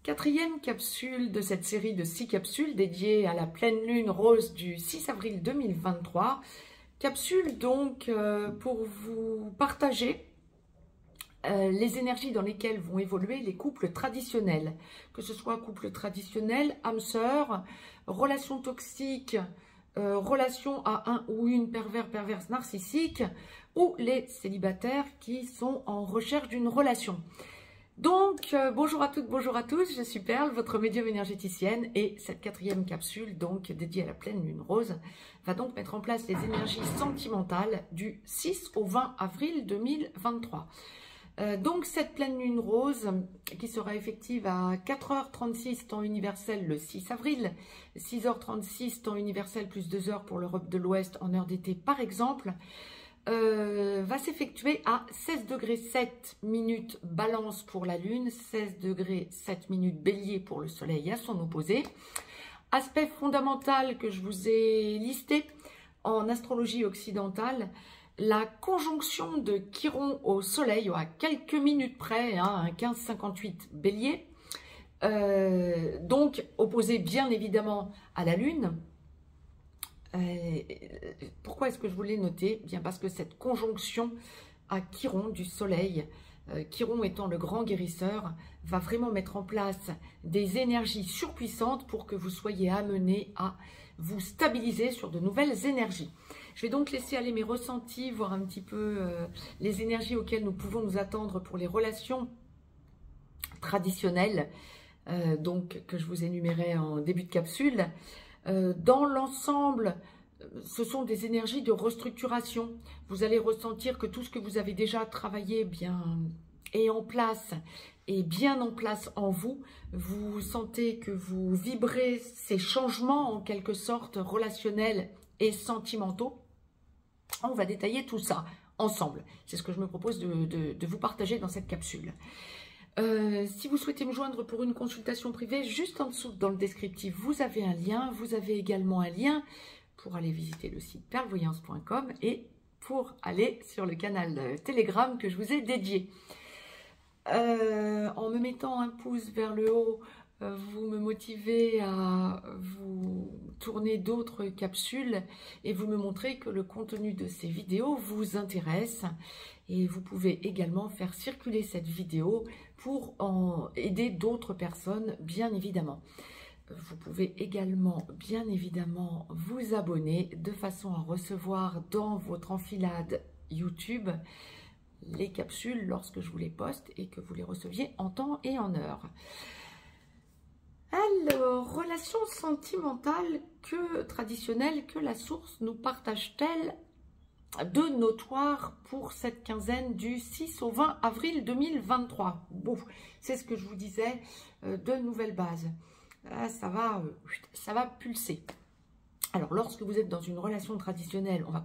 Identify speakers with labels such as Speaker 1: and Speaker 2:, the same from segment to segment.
Speaker 1: Quatrième capsule de cette série de 6 capsules dédiées à la pleine lune rose du 6 avril 2023. Capsule donc pour vous partager les énergies dans lesquelles vont évoluer les couples traditionnels. Que ce soit couple traditionnel, âme sœur, relation toxique, relation à un ou une perverse narcissique ou les célibataires qui sont en recherche d'une relation. Donc, bonjour à toutes, bonjour à tous, je suis Perle, votre médium énergéticienne et cette quatrième capsule, donc dédiée à la pleine lune rose, va donc mettre en place les énergies sentimentales du 6 au 20 avril 2023. Donc, cette pleine lune rose qui sera effective à 4h36 temps universel le 6 avril, 6h36 temps universel plus 2 heures pour l'Europe de l'Ouest en heure d'été par exemple, va s'effectuer à 16 degrés 7 minutes balance pour la lune, 16 degrés 7 minutes bélier pour le soleil à son opposé. Aspect fondamental que je vous ai listé en astrologie occidentale, la conjonction de Chiron au soleil à quelques minutes près, un 15-58 bélier, donc opposé bien évidemment à la lune. Pourquoi est-ce que je voulais noter? Bien parce que cette conjonction à Chiron du soleil, Chiron étant le grand guérisseur, va vraiment mettre en place des énergies surpuissantes pour que vous soyez amenés à vous stabiliser sur de nouvelles énergies. Je vais donc laisser aller mes ressentis, voir un petit peu les énergies auxquelles nous pouvons nous attendre pour les relations traditionnelles, donc que je vous énumérais en début de capsule. Dans l'ensemble, ce sont des énergies de restructuration. Vous allez ressentir que tout ce que vous avez déjà travaillé est en place et bien en place en vous. Vous sentez que vous vibrez ces changements en quelque sorte relationnels et sentimentaux. On va détailler tout ça ensemble. C'est ce que je me propose de vous partager dans cette capsule. Si vous souhaitez me joindre pour une consultation privée, juste en dessous dans le descriptif, vous avez un lien. Vous avez également un lien pour aller visiter le site perlevoyance.com et pour aller sur le canal Telegram que je vous ai dédié. En me mettant un pouce vers le haut, vous me motivez à vous tourner d'autres capsules et vous me montrez que le contenu de ces vidéos vous intéresse. Et vous pouvez également faire circuler cette vidéo pour aider d'autres personnes, bien évidemment. Vous pouvez également, bien évidemment, vous abonner de façon à recevoir dans votre enfilade YouTube les capsules lorsque je vous les poste et que vous les receviez en temps et en heure. Alors, relations sentimentales traditionnelles que la source nous partage-t-elle de notoire pour cette quinzaine du 6 au 20 avril 2023. Bon, c'est ce que je vous disais, de nouvelles bases. Là, ça va pulser. Alors, lorsque vous êtes dans une relation traditionnelle, on va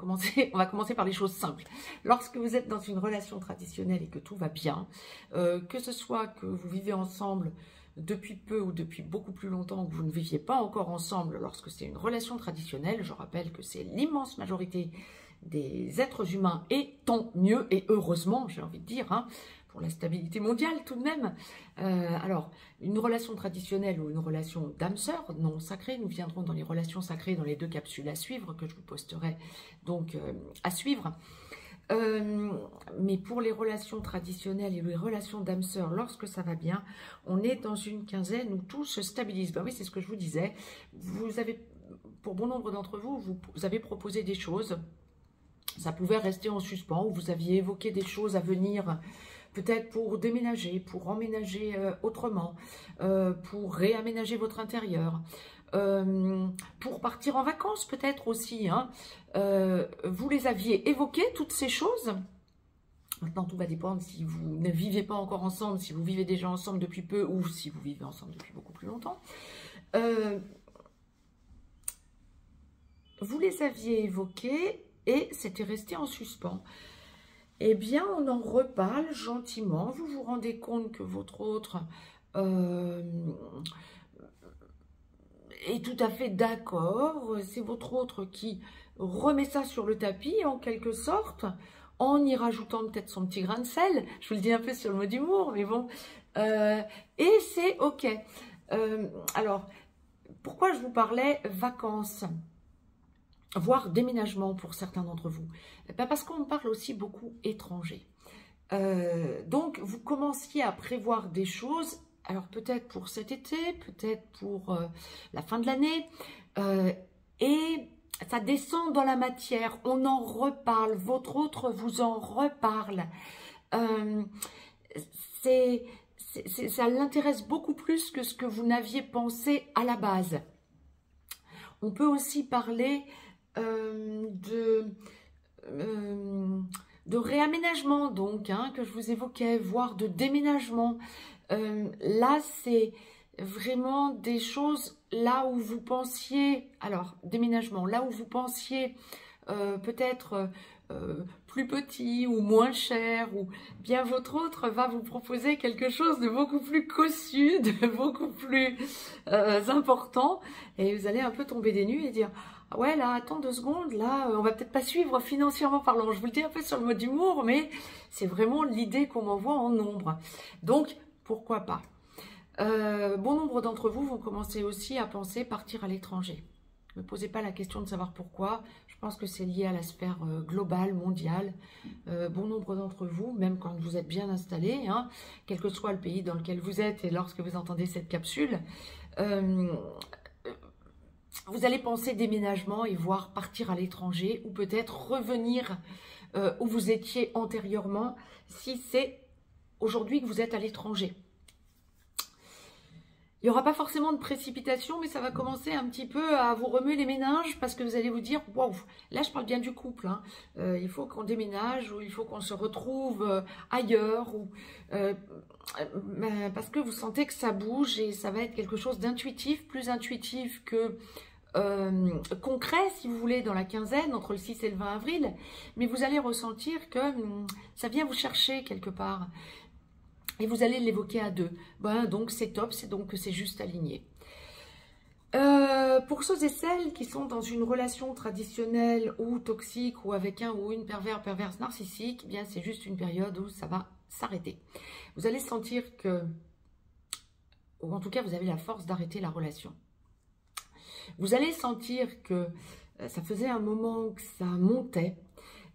Speaker 1: commencer par les choses simples. Lorsque vous êtes dans une relation traditionnelle et que tout va bien, que ce soit que vous vivez ensemble depuis peu ou depuis beaucoup plus longtemps, que vous ne viviez pas encore ensemble, lorsque c'est une relation traditionnelle, je rappelle que c'est l'immense majorité des êtres humains, et tant mieux, et heureusement, j'ai envie de dire, pour la stabilité mondiale tout de même. Alors, une relation traditionnelle ou une relation d'âme-sœur non sacrée, nous viendrons dans les relations sacrées dans les 2 capsules à suivre, que je vous posterai donc à suivre. Mais pour les relations traditionnelles et les relations d'âme-sœur, lorsque ça va bien, on est dans une quinzaine où tout se stabilise. Ben oui, c'est ce que je vous disais. Vous avez, pour bon nombre d'entre vous, vous avez proposé des choses. Ça pouvait rester en suspens, ou vous aviez évoqué des choses à venir, peut-être pour déménager, pour emménager autrement, pour réaménager votre intérieur, pour partir en vacances peut-être aussi. Vous les aviez évoquées, toutes ces choses. Maintenant, tout va dépendre si vous ne vivez pas encore ensemble, si vous vivez déjà ensemble depuis peu, ou si vous vivez ensemble depuis beaucoup plus longtemps. Vous les aviez évoquées, et c'était resté en suspens. Eh bien, on en reparle gentiment. Vous vous rendez compte que votre autre est tout à fait d'accord. C'est votre autre qui remet ça sur le tapis, en quelque sorte, en y rajoutant peut-être son petit grain de sel. Je vous le dis un peu sur le mot d'humour, mais bon, Et c'est OK. Alors, pourquoi je vous parlais vacances, voire déménagement pour certains d'entre vous? Parce qu'on parle aussi beaucoup étrangers. Donc, vous commenciez à prévoir des choses, alors peut-être pour cet été, peut-être pour la fin de l'année, et ça descend dans la matière, on en reparle, votre autre vous en reparle. Ça l'intéresse beaucoup plus que ce que vous n'aviez pensé à la base. On peut aussi parler de réaménagement, donc, que je vous évoquais, voire de déménagement. Là, c'est vraiment des choses là où vous pensiez, alors, déménagement, là où vous pensiez peut-être plus petit ou moins cher, ou bien votre autre va vous proposer quelque chose de beaucoup plus cossu, de beaucoup plus important, et vous allez un peu tomber des nues et dire « Ouais, là, attends 2 secondes, là, on va peut-être pas suivre financièrement parlant. » Je vous le dis un peu sur le mode d'humour, mais c'est vraiment l'idée qu'on m'envoie en nombre. Donc, pourquoi pas. Bon nombre d'entre vous vont commencer aussi à penser partir à l'étranger. Ne me posez pas la question de savoir pourquoi. Je pense que c'est lié à la sphère globale, mondiale. Bon nombre d'entre vous, même quand vous êtes bien installés, quel que soit le pays dans lequel vous êtes et lorsque vous entendez cette capsule, vous allez penser déménagement et voir partir à l'étranger ou peut-être revenir où vous étiez antérieurement si c'est aujourd'hui que vous êtes à l'étranger. Il n'y aura pas forcément de précipitation, mais ça va commencer un petit peu à vous remuer les méninges parce que vous allez vous dire « Wow, là je parle bien du couple, il faut qu'on déménage ou il faut qu'on se retrouve ailleurs. » ou parce que vous sentez que ça bouge et ça va être quelque chose d'intuitif, plus intuitif que concret, si vous voulez, dans la quinzaine, entre le 6 et le 20 avril. Mais vous allez ressentir que ça vient vous chercher quelque part. Et vous allez l'évoquer à 2. Donc c'est top, c'est donc que c'est juste aligné. Pour ceux et celles qui sont dans une relation traditionnelle ou toxique ou avec un ou une perverse narcissique, eh bien c'est juste une période où ça va s'arrêter. Vous allez sentir que, ou en tout cas vous avez la force d'arrêter la relation. Vous allez sentir que ça faisait un moment que ça montait.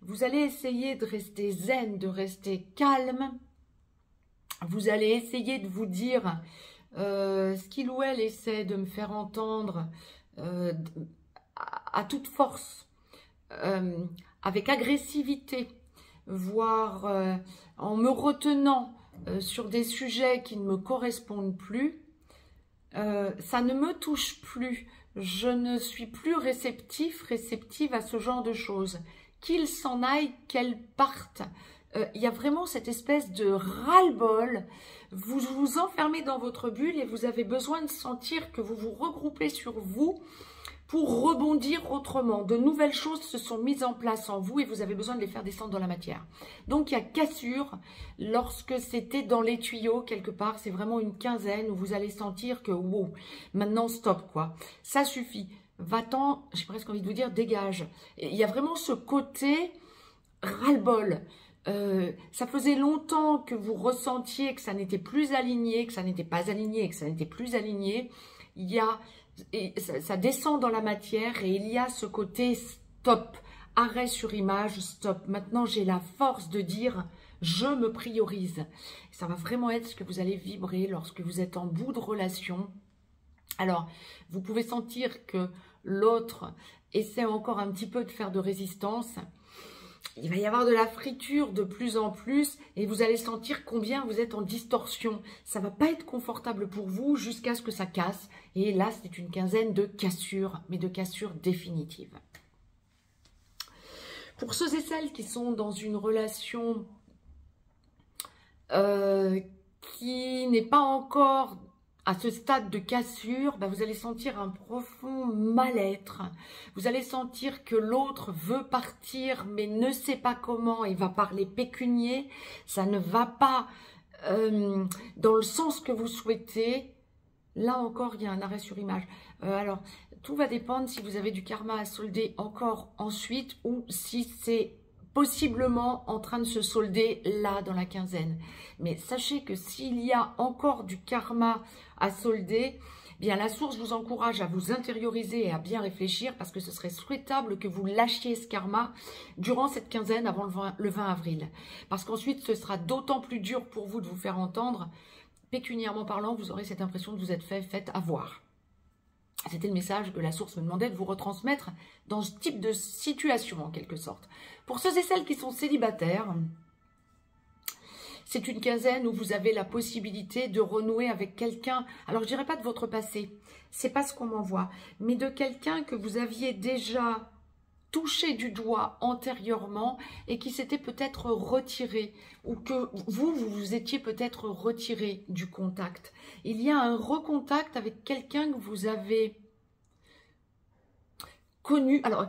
Speaker 1: Vous allez essayer de rester zen, de rester calme. Vous allez essayer de vous dire ce qu'il ou elle essaie de me faire entendre à toute force, avec agressivité, voire en me retenant sur des sujets qui ne me correspondent plus. Ça ne me touche plus. Je ne suis plus réceptive à ce genre de choses. Qu'ils s'en aillent, qu'elles partent. Il y a vraiment cette espèce de ras-le-bol. Vous vous enfermez dans votre bulle et vous avez besoin de sentir que vous vous regroupez sur vous pour rebondir autrement. De nouvelles choses se sont mises en place en vous et vous avez besoin de les faire descendre dans la matière. Donc il y a cassure lorsque c'était dans les tuyaux quelque part. C'est vraiment une quinzaine où vous allez sentir que wow, maintenant stop quoi. Ça suffit. Va-t'en, j'ai presque envie de vous dire dégage. Il y a vraiment ce côté ras-le-bol. Ça faisait longtemps que vous ressentiez que ça n'était plus aligné, que ça n'était pas aligné et que ça n'était plus aligné. Ça descend dans la matière et il y a ce côté stop, arrêt sur image, stop. Maintenant, j'ai la force de dire je me priorise. Ça va vraiment être ce que vous allez vibrer lorsque vous êtes en bout de relation. Alors, vous pouvez sentir que l'autre essaie encore un petit peu de faire de résistance. Il va y avoir de la friture de plus en plus et vous allez sentir combien vous êtes en distorsion. Ça ne va pas être confortable pour vous jusqu'à ce que ça casse. Et là, c'est une quinzaine de cassures, mais de cassures définitives. Pour ceux et celles qui sont dans une relation qui n'est pas encore à ce stade de cassure, vous allez sentir un profond mal-être. Vous allez sentir que l'autre veut partir, mais ne sait pas comment. Il va parler pécunier. Ça ne va pas dans le sens que vous souhaitez. Là encore, il y a un arrêt sur image. Alors, tout va dépendre si vous avez du karma à solder encore ensuite ou si c'est possiblement en train de se solder là dans la quinzaine. Mais sachez que s'il y a encore du karma à solder, bien la source vous encourage à vous intérioriser et à bien réfléchir parce que ce serait souhaitable que vous lâchiez ce karma durant cette quinzaine avant le 20 avril. Parce qu'ensuite, ce sera d'autant plus dur pour vous de vous faire entendre. Pécuniairement parlant, vous aurez cette impression de vous être fait avoir. C'était le message que la source me demandait de vous retransmettre dans ce type de situation, en quelque sorte. Pour ceux et celles qui sont célibataires, c'est une quinzaine où vous avez la possibilité de renouer avec quelqu'un. Alors, je dirais pas de votre passé, c'est pas ce qu'on m'envoie, mais de quelqu'un que vous aviez déjà touché du doigt antérieurement et qui s'était peut-être retiré ou que vous vous étiez peut-être retiré du contact. Il y a un recontact avec quelqu'un que vous avez connu. Alors,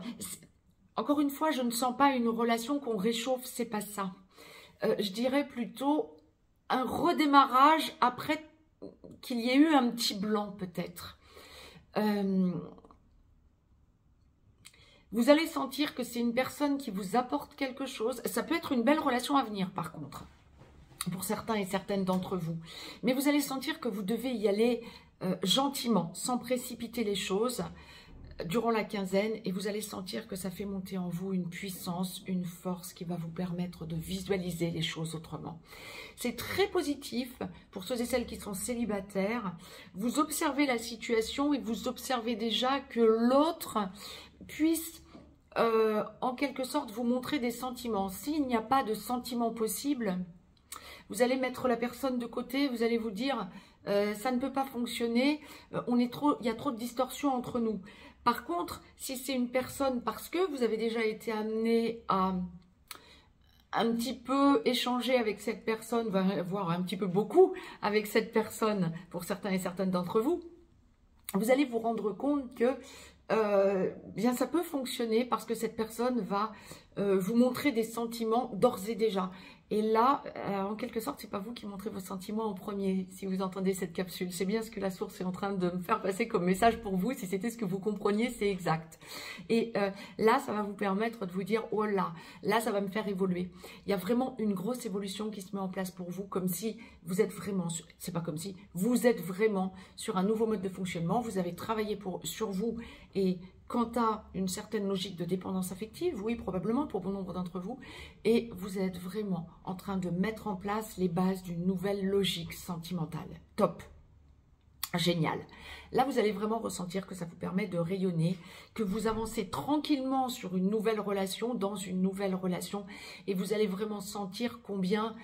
Speaker 1: encore une fois, je ne sens pas une relation qu'on réchauffe, c'est pas ça. Je dirais plutôt un redémarrage après qu'il y ait eu un petit blanc peut-être. Vous allez sentir que c'est une personne qui vous apporte quelque chose. Ça peut être une belle relation à venir par contre, pour certains et certaines d'entre vous. Mais vous allez sentir que vous devez y aller gentiment, sans précipiter les choses durant la quinzaine. Et vous allez sentir que ça fait monter en vous une puissance, une force qui va vous permettre de visualiser les choses autrement. C'est très positif pour ceux et celles qui sont célibataires. Vous observez la situation et vous observez déjà que l'autre puisse en quelque sorte vous montrer des sentiments. S'il n'y a pas de sentiments possibles, vous allez mettre la personne de côté, vous allez vous dire ça ne peut pas fonctionner, il y a trop de distorsion entre nous. Par contre, si c'est une personne, parce que vous avez déjà été amené à un petit peu échanger avec cette personne, voire un petit peu beaucoup avec cette personne, pour certains et certaines d'entre vous, vous allez vous rendre compte que bien ça peut fonctionner parce que cette personne va vous montrer des sentiments d'ores et déjà. Et là, en quelque sorte, c'est pas vous qui montrez vos sentiments en premier, si vous entendez cette capsule. C'est bien ce que la source est en train de me faire passer comme message pour vous. Si c'était ce que vous compreniez, c'est exact. Et là, ça va vous permettre de vous dire, oh là ça va me faire évoluer. Il y a vraiment une grosse évolution qui se met en place pour vous, comme si vous êtes vraiment, c'est pas comme si, vous êtes vraiment sur un nouveau mode de fonctionnement. Vous avez travaillé sur vous et quant à une certaine logique de dépendance affective, oui, probablement pour bon nombre d'entre vous, et vous êtes vraiment en train de mettre en place les bases d'une nouvelle logique sentimentale. Top! Génial! Là, vous allez vraiment ressentir que ça vous permet de rayonner, que vous avancez tranquillement sur une nouvelle relation, dans une nouvelle relation, et vous allez vraiment sentir combien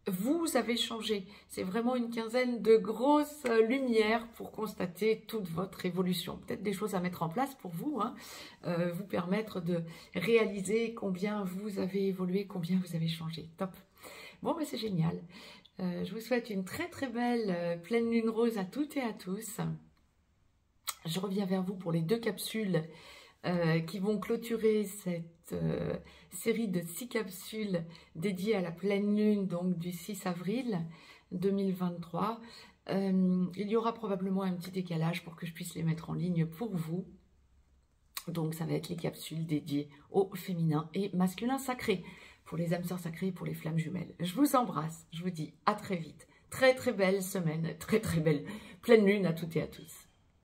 Speaker 1: vous avez changé. C'est vraiment une quinzaine de grosses lumières pour constater toute votre évolution. Peut-être des choses à mettre en place pour vous, hein, vous permettre de réaliser combien vous avez évolué, combien vous avez changé. Top. Bon, ben c'est génial. Je vous souhaite une très très belle pleine lune rose à toutes et à tous. Je reviens vers vous pour les 2 capsules qui vont clôturer cette série de 6 capsules dédiées à la pleine lune, donc du 6 avril 2023. Il y aura probablement un petit décalage pour que je puisse les mettre en ligne pour vous. Donc ça va être les capsules dédiées au féminin et masculin sacré, pour les âmes sœurs sacrées et pour les flammes jumelles. Je vous embrasse, je vous dis à très vite. Très très belle semaine, très très belle pleine lune à toutes et à tous.